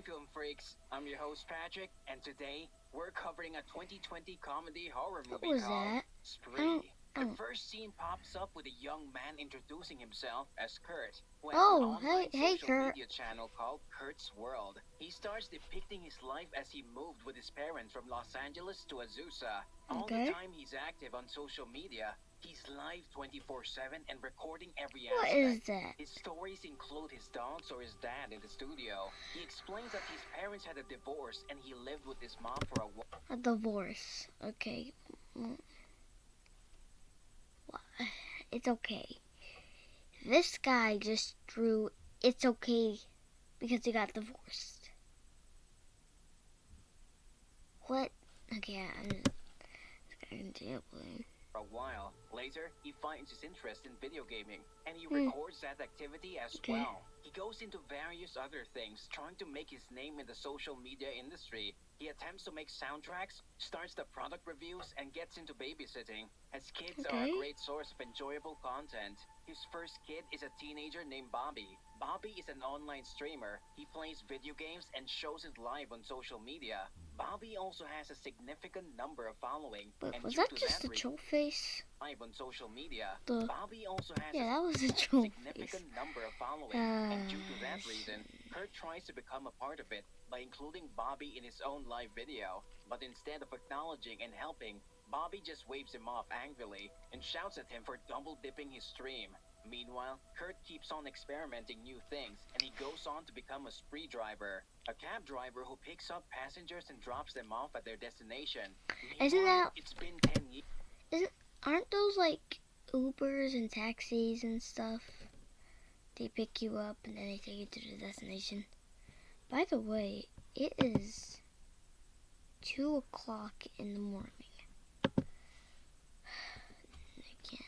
film freaks. I'm your host Patrick, and today we're covering a 2020 comedy horror What movie was called that? Spree. The Oh. first scene pops up with a young man introducing himself as Kurt, who has an Oh, online hey, social Kurt. media channel called Kurt's World. He starts depicting his life as he moved with his parents from Los Angeles to Azusa. All the Okay. time he's active on social media, he's live 24/7 and recording every What aspect. is that? His stories include his dogs or his dad in the studio. He explains that his parents had a divorce and he lived with his mom for a while. A divorce. Okay. Well, it's okay. This guy just drew it's okay because he got divorced. What? Okay, I'm just gonna deal with him. For a while. Later, he finds his interest in video gaming, and he records that activity as Okay. well. He goes into various other things, trying to make his name in the social media industry. He attempts to make soundtracks, starts the product reviews, and gets into babysitting, as kids are a Okay. great source of enjoyable content. His first kid is a teenager named Bobby. Bobby is an online streamer. He plays video games and shows it live on social media. Bobby also has a significant number of following, But and was due that to just that a troll face? live on social media, The Bobby also has yeah, a that was a troll face. significant number of following, and due to that reason, Kurt tries to become a part of it by including Bobby in his own live video. But instead of acknowledging and helping, Bobby just waves him off angrily and shouts at him for double dipping his stream. Meanwhile, Kurt keeps on experimenting new things, and he goes on to become a spree driver, a cab driver who picks up passengers and drops them off at their destination. Isn't Meanwhile, that- it's been 10 years. Aren't those like Ubers and taxis and stuff? They pick you up and then they take you to the destination. By the way, it is 2:00 in the morning. I can't.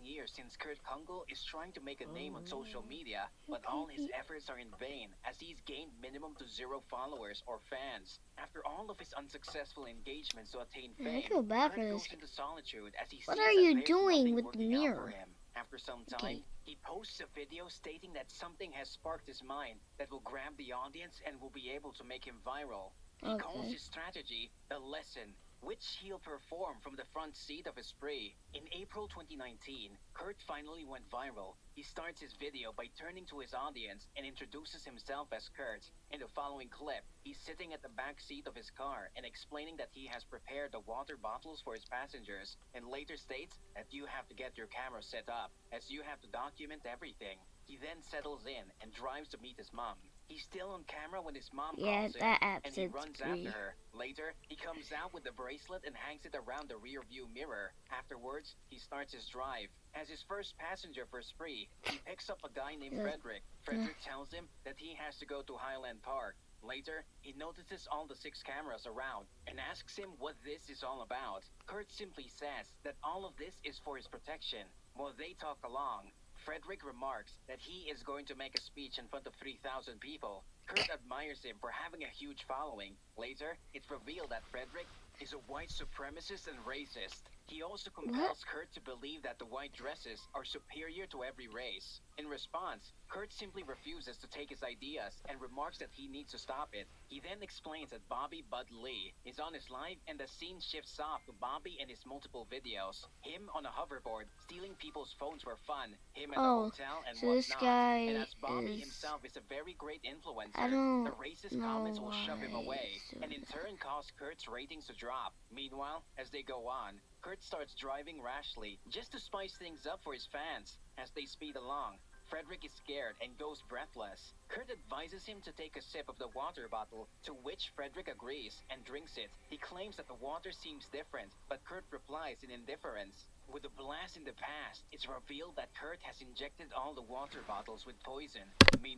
Years since Kurt Kungle is trying to make a name on social media, but all his efforts are in vain as he's gained minimum to 0 followers or fans. After all of his unsuccessful engagements to attain I fame, feel bad Kurt for goes this. into solitude as he What sees are that you there's doing nothing with the working out mirror? for him. After some time, Okay. he posts a video stating that something has sparked his mind that will grab the audience and will be able to make him viral. He calls Okay. his strategy the lesson, which he'll perform from the front seat of his spree. In April 2019, Kurt finally went viral. He starts his video by turning to his audience and introduces himself as Kurt. In the following clip, he's sitting at the back seat of his car and explaining that he has prepared the water bottles for his passengers, and later states that you have to get your camera set up, as you have to document everything. He then settles in and drives to meet his mom. He's still on camera when his mom Yeah, calls him, that app and he said runs spree. after her. Later, he comes out with the bracelet and hangs it around the rear view mirror. Afterwards, he starts his drive. As his first passenger for Spree, he picks up a guy named Frederick. Frederick tells him that he has to go to Highland Park. Later, he notices all the 6 cameras around and asks him what this is all about. Kurt simply says that all of this is for his protection. While they talk along, Frederick remarks that he is going to make a speech in front of 3,000 people. Kurt admires him for having a huge following. Later, it's revealed that Frederick is a white supremacist and racist. He also compels Kurt to believe that the white dresses are superior to every race. In response, Kurt simply refuses to take his ideas and remarks that he needs to stop it. He then explains that Bobby Bud Lee is on his live, and the scene shifts off to Bobby and his multiple videos. Him on a hoverboard, stealing people's phones for fun, him at the hotel and so whatnot. this guy And as Bobby is- himself is a very great influencer, I don't the racist know comments will shove him why away, so and in turn cause Kurt's ratings to drop. Meanwhile, as they go on, Kurt starts driving rashly just to spice things up for his fans. As they speed along, Frederick is scared and goes breathless. Kurt advises him to take a sip of the water bottle, to which Frederick agrees and drinks it. He claims that the water seems different, but Kurt replies in indifference. With a blast in the past, it's revealed that Kurt has injected all the water bottles with poison. Let me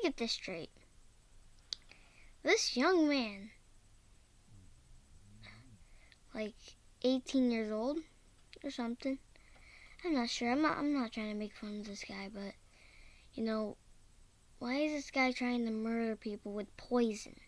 get this straight. This young man, like 18 years old or something. I'm not sure. I'm not trying to make fun of this guy, but you know, why is this guy trying to murder people with poison?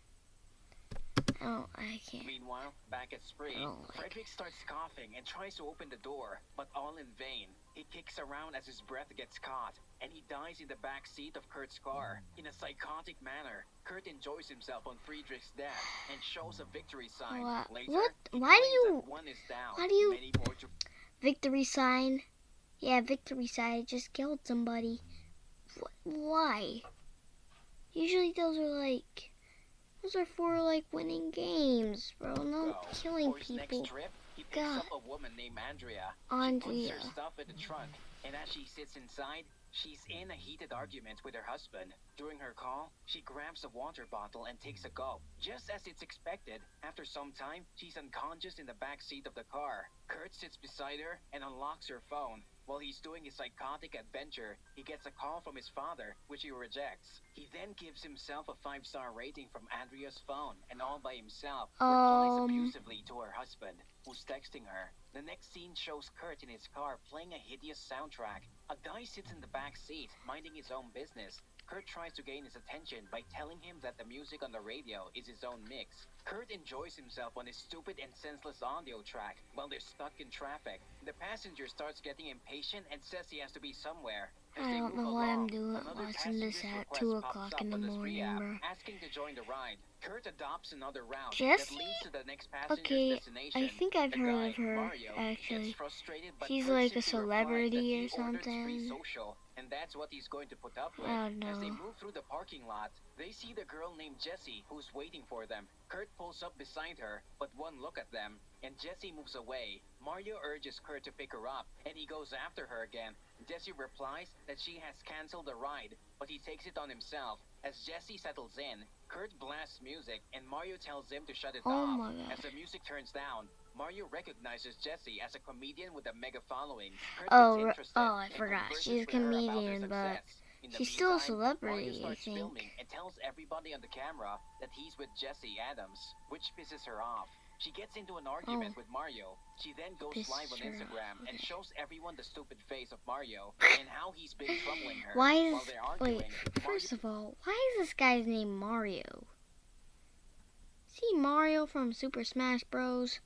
I Oh, I can't. Meanwhile, back at Spree, I don't like Frederick starts coughing and tries to open the door, but all in vain. He kicks around as his breath gets caught, and he dies in the back seat of Kurt's car. In a psychotic manner, Kurt enjoys himself on Friedrich's death and shows a victory sign. Later, What? he Why do claims you? that one is down. Why do you? Many more to Victory sign. Yeah, victory sign. I just killed somebody. Why? Usually those are for like winning games, bro. Not go. killing For his people. next trip, he picks God. up a woman named Andrea. She Andrea. puts her stuff in the trunk, and as she sits inside, she's in a heated argument with her husband. During her call, she grabs a water bottle and takes a gulp. Just as it's expected, after some time, she's unconscious in the back seat of the car. Kurt sits beside her and unlocks her phone. While he's doing his psychotic adventure, he gets a call from his father, which he rejects. He then gives himself a 5-star rating from Andrea's phone, and all by himself, replies abusively to her husband, who's texting her. The next scene shows Kurt in his car playing a hideous soundtrack. A guy sits in the back seat, minding his own business. Kurt tries to gain his attention by telling him that the music on the radio is his own mix. Kurt enjoys himself on his stupid and senseless audio track while they're stuck in traffic. The passenger starts getting impatient and says he has to be somewhere. As I they don't move know why I'm along, doing another watching this passenger's at request 2 pops o'clock up in the on Spree morning, app, bro. asking to join the ride. Kurt adopts another route Jessie? that leads to the next passenger's Okay, destination. I think I've The heard guy, of her, Mario, actually. gets frustrated, but She's Kurt like a simply replies that celebrity he or ordered free something. social, and that's what he's going to put up with. Oh As they no. move through the parking lot, they see the girl named Jessie who's waiting for them. Kurt pulls up beside her, but one look at them, and Jessie moves away. Mario urges Kurt to pick her up, and he goes after her again. Jessie replies that she has canceled the ride, but he takes it on himself. As Jessie settles in, Kurt blasts music, and Mario tells him to shut it Oh off. my God. As the music turns down, Mario recognizes Jessie as a comedian with a mega following. Kurt Oh, gets interested I and forgot. converses She's a with her about their comedian, but success. In the she's still a meantime, celebrity, Mario I starts think. filming and tells everybody on the camera that he's with Jessie Adams, which pisses her off. She gets into an argument with Mario. She then goes Pisses live on her Instagram off, and okay. shows everyone the stupid face of Mario and how he's been troubling her. Why While is they're arguing, wait? First of all, why is this guy's name Mario? See Mario from Super Smash Bros.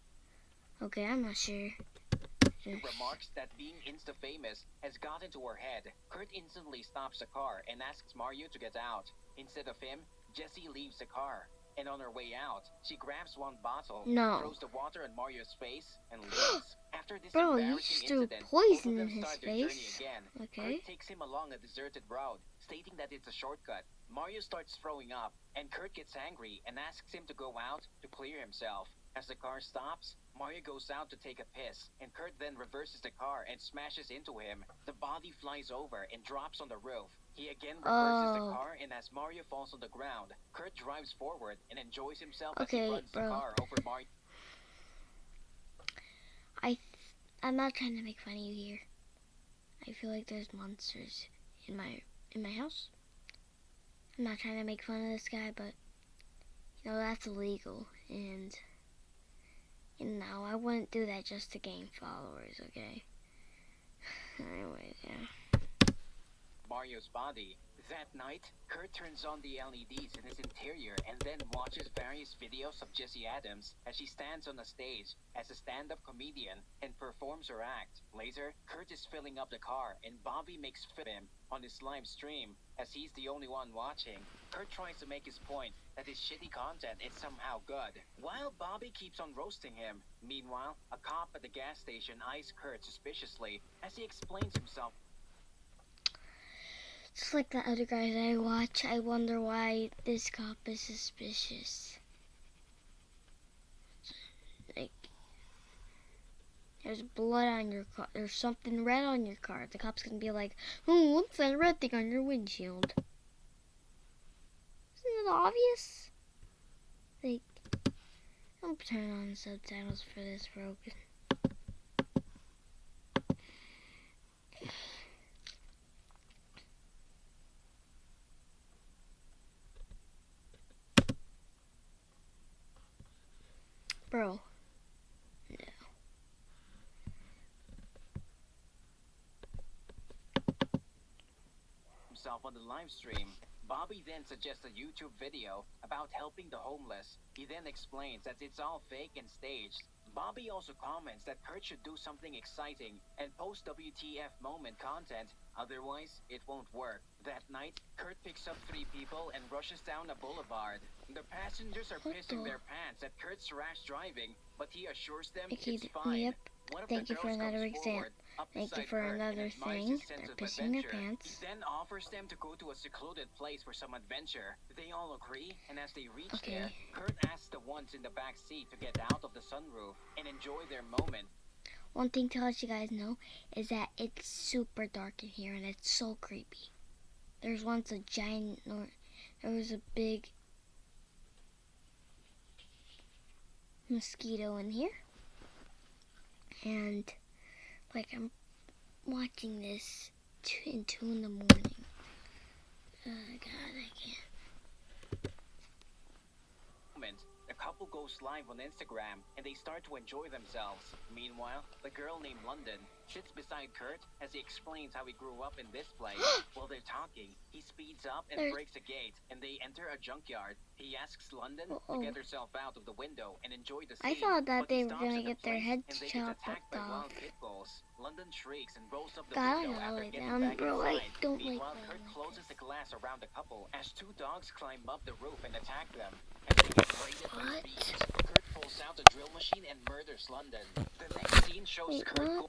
Okay, I'm not sure. remarks that being insta-famous has gotten to her head. Kurt instantly stops the car and asks Mario to get out. Instead of him, Jessie leaves the car. And on her way out, she grabs one bottle, throws the water in Mario's face, and leaves. After this Bro, you embarrassing just threw incident, poison both of them in his start their journey face. again. Okay. Kurt takes him along a deserted road, stating that it's a shortcut. Mario starts throwing up, and Kurt gets angry and asks him to go out to clear himself. As the car stops, Mario goes out to take a piss, and Kurt then reverses the car and smashes into him. The body flies over and drops on the roof. He again reverses the car, and as Mario falls on the ground, Kurt drives forward and enjoys himself as he runs the car over Mario. I'm not trying to make fun of you here. I feel like there's monsters in my house. I'm not trying to make fun of this guy, but you know that's illegal, and you know I wouldn't do that just to gain followers, okay? Anyways, yeah. Mario's body. That night, Kurt turns on the LEDs in his interior and then watches various videos of Jessie Adams as she stands on a stage as a stand-up comedian and performs her act. Later, Kurt is filling up the car and Bobby makes fun of him on his live stream as he's the only one watching. Kurt tries to make his point that his shitty content is somehow good, while Bobby keeps on roasting him. Meanwhile, a cop at the gas station eyes Kurt suspiciously as he explains himself. Just like the other guys I watch, I wonder why this cop is suspicious. Like, there's blood on your car. There's something red on your car. The cop's gonna be like, "Oh, what's that red thing on your windshield?" Isn't it obvious? Like, I'm turning on subtitles for this, bro. Bro. No. Himself on the live stream. Bobby then suggests a YouTube video about helping the homeless. He then explains that it's all fake and staged. Bobby also comments that Kurt should do something exciting and post WTF moment content, otherwise it won't work. That night, Kurt picks up 3 people and rushes down a boulevard. The passengers are pissing their pants at Kurt's rash driving, but he assures them it's fine. Yep. One of Thank the you for girls another comes example. forward, up Thank you beside for Kurt, and another admires thing. his sense They're of pissing their adventure. pants. He then offers them to go to a secluded place for some adventure. They all agree, and as they reach there, Kurt asks the ones in the back seat to get out of the sunroof and enjoy their moment. One thing to let you guys know is that it's super dark in here and it's so creepy. There was a big mosquito in here. And like I'm watching this in 2 in the morning. Oh God, I can't. The couple goes live on Instagram and they start to enjoy themselves. Meanwhile, the girl named London sits beside Kurt as he explains how he grew up in this place. While they're talking, he speeds up and breaks a gate and they enter a junkyard. He asks London to get herself out of the window and enjoy the scene. I thought that but they he were stops gonna at get the their place heads and they get chopped attacked by off. wild pit bulls. London shrieks and rolls up the God, window I after like getting them, back bro. inside. I don't like Meanwhile, them Kurt like closes this. the glass around the couple as 2 dogs climb up the roof and attack them. As they get raided by the beast, Kurt pulls out a drill machine and murders London. The next scene shows Kurt going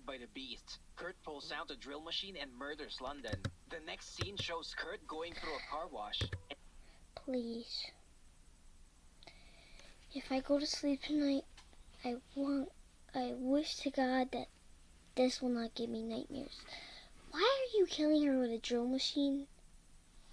by the beast. Kurt pulls out a drill machine and murders London. The next scene shows Kurt going through a car wash. Please. If I go to sleep tonight, I wish to God that this will not give me nightmares. Why are you killing her with a drill machine?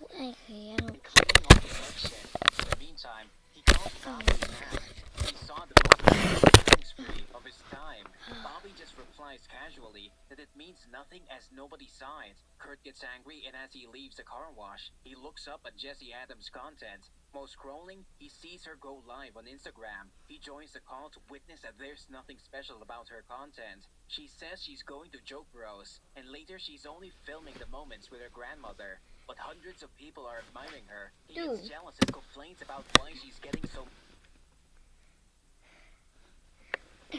Okay, I don't. Cleaning off the bloodshed. In the meantime, he calls Bobby back. He saw the most killing spree of his time. Bobby just replies casually that it means nothing as nobody saw it. Kurt gets angry and as he leaves the car wash, he looks up at Jesse Adams' content. While scrolling, he sees her go live on Instagram. He joins the call to witness that there's nothing special about her content. She says she's going to Joke Bros, and later she's only filming the moments with her grandmother. But hundreds of people are admiring her. He gets jealous and complains about why she's getting so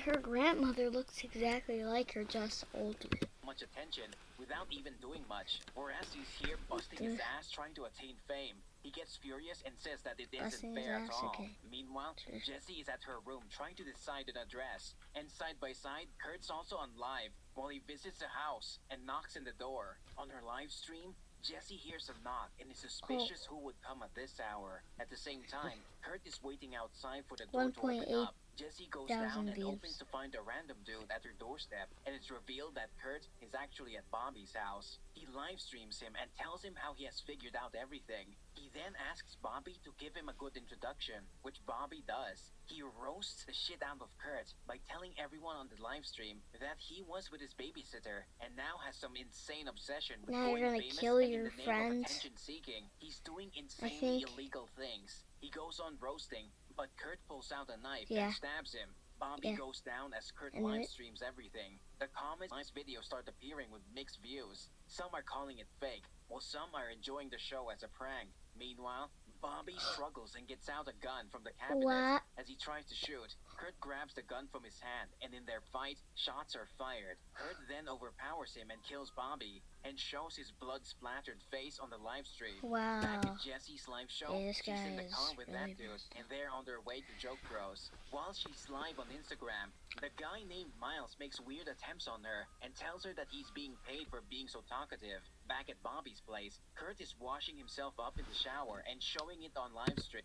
Her grandmother looks exactly like her, just older. much attention without even doing much. Whereas he's here busting his ass trying to attain fame. He gets furious and says that it isn't fair at all. Okay. Meanwhile, Jessie is at her room trying to decide an address. And side by side, Kurt's also on live while he visits the house and knocks on the door. On her live stream, Jessie hears a knock and is suspicious who would come at this hour. At the same time, Kurt is waiting outside for the door to open up. Jessie goes down and opens to find a random dude at her doorstep, and it's revealed that Kurt is actually at Bobby's house. He live streams him and tells him how he has figured out everything. He then asks Bobby to give him a good introduction, which Bobby does. He roasts the shit out of Kurt by telling everyone on the live stream that he was with his babysitter and now has some insane obsession with now going you're gonna famous kill and your in the name of friends. attention seeking. He's doing insanely illegal things. He goes on roasting, but Kurt pulls out a knife and stabs him. Bobby goes down as Kurt live streams everything. The comments on this video start appearing with mixed views. Some are calling it fake, while some are enjoying the show as a prank. Meanwhile, Bobby struggles and gets out a gun from the cabinet as he tries to shoot. Kurt grabs the gun from his hand, and in their fight, shots are fired. Kurt then overpowers him and kills Bobby, and shows his blood-splattered face on the live stream. Wow. Back at Jessie's live show, This she's in the guy car is with really that dude, and they're on their way to Joke Bros. While she's live on Instagram, the guy named Miles makes weird attempts on her and tells her that he's being paid for being so talkative. Back at Bobby's place, Kurt is washing himself up in the shower and showing it on live stream.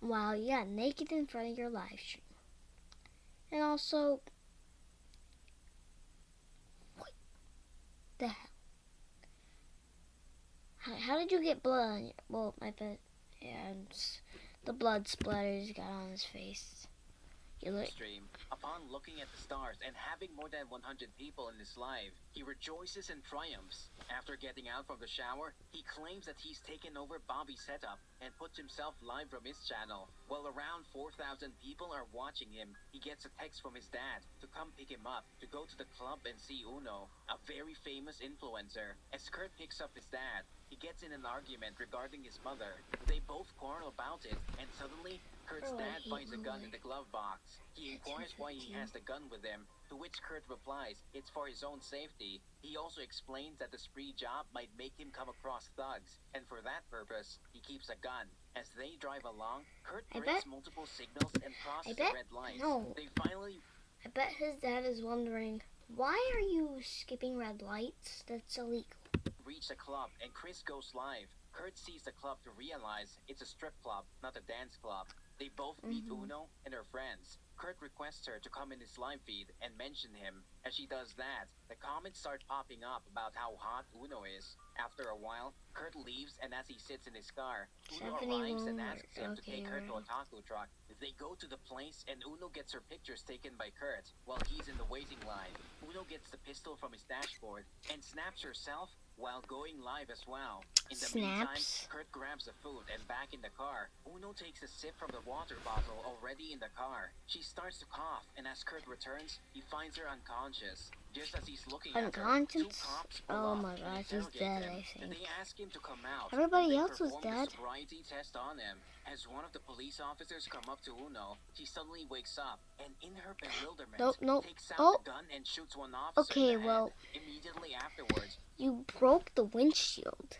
Wow, you got naked in front of your live stream. And also, what the hell? How did you get blood on your, well, I bet, yeah, the blood splatters got on his face. stream. Upon looking at the stars and having more than 100 people in his life, he rejoices and triumphs. After getting out from the shower, he claims that he's taken over Bobby's setup and puts himself live from his channel. While around 4,000 people are watching him, he gets a text from his dad to come pick him up to go to the club and see Uno, a very famous influencer. As Kurt picks up his dad, he gets in an argument regarding his mother. They both quarrel about it, and suddenly, Kurt's dad finds a gun in the glove box. He inquires why he has the gun with him, to which Kurt replies it's for his own safety. He also explains that the spree job might make him come across thugs, and for that purpose, he keeps a gun. As they drive along, Kurt breaks multiple signals and crosses the red lights. They finally... I bet his dad is wondering, why are you skipping red lights? That's illegal. Reach the club, and Chris goes live. Kurt sees the club to realize it's a strip club, not a dance club. They both meet Uno and her friends. Kurt requests her to come in his live feed and mention him. As she does that, the comments start popping up about how hot Uno is. After a while, Kurt leaves, and as he sits in his car, Uno arrives and asks him to take her to a taco truck. They go to the place, and Uno gets her pictures taken by Kurt while he's in the waiting line. Uno gets the pistol from his dashboard and snaps herself while going live as well. In the meantime, Kurt grabs the food and back in the car, Uno takes a sip from the water bottle already in the car. She starts to cough, and as Kurt returns, he finds her unconscious. Just as he's looking at her, two cops pull oh up my and gosh, he's dead, I think. They ask him to come out. Everybody else was dead. A sobriety test on him. As one of the police officers come up to Uno, she suddenly wakes up and in her bewilderment takes out the gun and shoots one officer in the head. Immediately afterwards, you broke the windshield.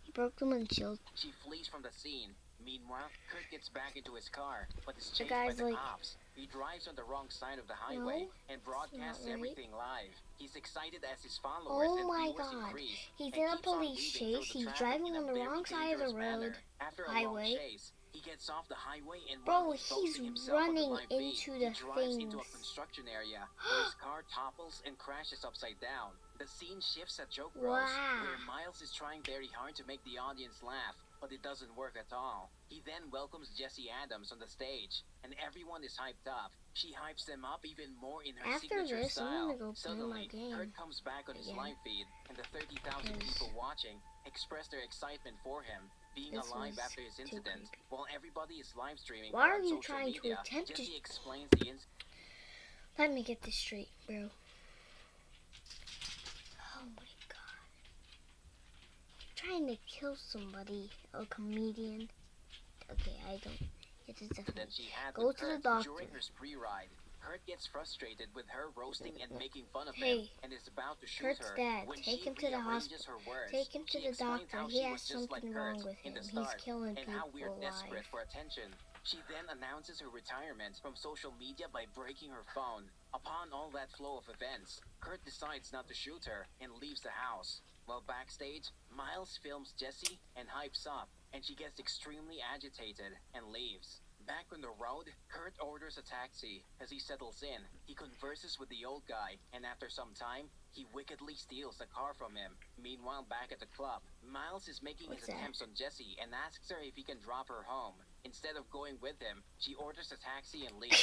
You broke the windshield. She flees from the scene. Meanwhile, Kurt gets back into his car, but is chased by the cops. He drives on the wrong side of the highway and broadcasts everything live. He's excited as his followers and viewers increase. He's in a police chase. He's driving on the wrong side of the road. After a long chase, he gets off the highway and he's running into the drives into a construction area where his car topples and crashes upside down. The scene shifts at Joke Bros, where Miles is trying very hard to make the audience laugh, but it doesn't work at all. He then welcomes Jesse Adams on the stage, and everyone is hyped up. She hypes them up even more in her signature style. Suddenly, Kurt comes back on his live feed, and the 30,000 people watching express their excitement for him being alive after his incident. While everybody is live streaming on social media, Jesse explains the incident. Let me get this straight, bro. Oh my god. Trying to kill somebody, a comedian. Okay, I don't. It is definitely. Go to the doctor. During her spree ride, Kurt gets frustrated with her roasting and making fun of him, and is about to shoot Kurt's her. dad. When Take she him to the rearranges hospital. her words, Take him to the doctor. He has something like wrong Kurt with him. in the He's start, killing and people how we're desperate alive. for attention. She then announces her retirement from social media by breaking her phone. Upon all that flow of events, Kurt decides not to shoot her and leaves the house. While backstage, Miles films Jessie and hypes up, and she gets extremely agitated and leaves. Back on the road, Kurt orders a taxi. As he settles in, he converses with the old guy, and after some time, he wickedly steals the car from him. Meanwhile, back at the club, Miles is making his attempts on Jessie and asks her if he can drop her home. Instead of going with him, she orders a taxi and leaves.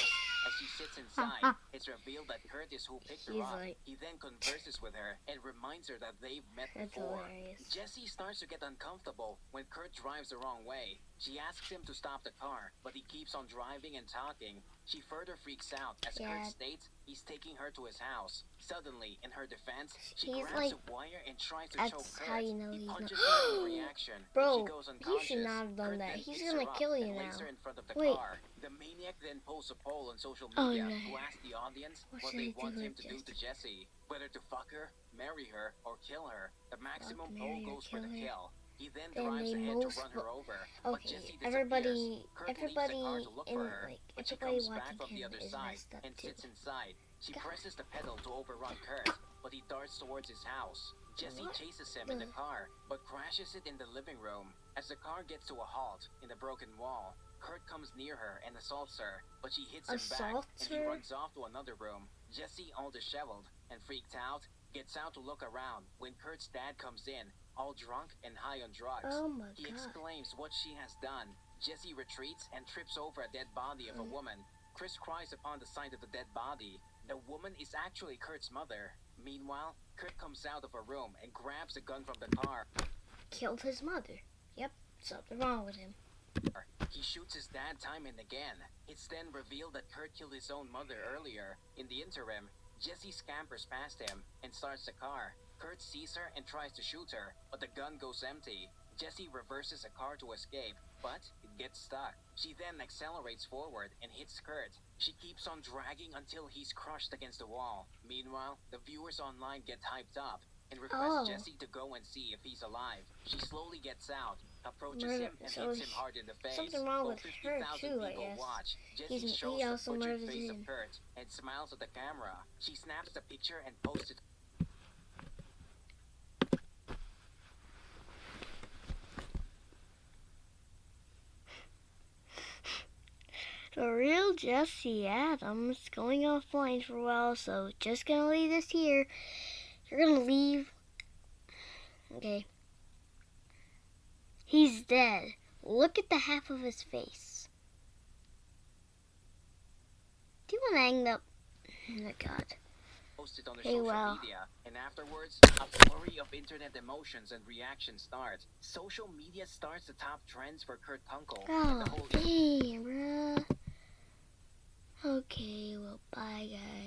As she sits inside, it's revealed that Kurt is who picked her up. He then converses with her and reminds her that they've met before. Jessie starts to get uncomfortable when Kurt drives the wrong way. She asks him to stop the car, but he keeps on driving and talking. She further freaks out as Kurt states he's taking her to his house. Suddenly, in her defense, she grabs a wire and tries to choke Kurt. He punches her in reaction. Bro, she goes unconscious. He should not have done that. He's gonna kill you now. Her in front of the car. The maniac then posts a poll on social media to ask the audience what they want him to do to Jessie. Whether to fuck her, marry her, or kill her. The maximum poll goes for the kill. He then drives ahead to run her over, but Jessie disappears. everybody in like everybody she comes watching back from the other side and sits inside. She presses the pedal to overrun Kurt, but he darts towards his house. Jessie chases him in the car, but crashes it in the living room. As the car gets to a halt in the broken wall, Kurt comes near her and assaults her, but she hits him back, and he runs off to another room. Jessie, all disheveled and freaked out, gets out to look around when Kurt's dad comes in, all drunk and high on drugs. Oh my He god. exclaims what she has done. Jesse retreats and trips over a dead body of a woman. Chris cries upon the sight of the dead body. The woman is actually Kurt's mother. Meanwhile, Kurt comes out of a room and grabs a gun from the car. Killed his mother. Yep, something wrong with him. He shoots his dad time and again. It's then revealed that Kurt killed his own mother earlier. In the interim, Jesse scampers past him and starts the car. Kurt sees her and tries to shoot her, but the gun goes empty. Jesse reverses a car to escape, but it gets stuck. She then accelerates forward and hits Kurt. She keeps on dragging until he's crushed against the wall. Meanwhile, the viewers online get hyped up and request Jesse to go and see if he's alive. She slowly gets out, approaches him, and hits him hard in the face. Something wrong with her too, I people guess. watch. Jesse shows he the also butchered murdered face him. of Kurt and smiles at the camera. She snaps the picture and posts it. The real Jesse Adams going offline for a while, so just gonna leave this here. You're gonna leave. Okay. He's dead. Look at the half of his face. Do you want to hang up? Oh my god. Posted on the social media, and afterwards, a flurry of internet emotions and reactions starts. Social media starts to top trends for Kurt Kunkel. Oh, damn, bruh. Okay, well, bye, guys.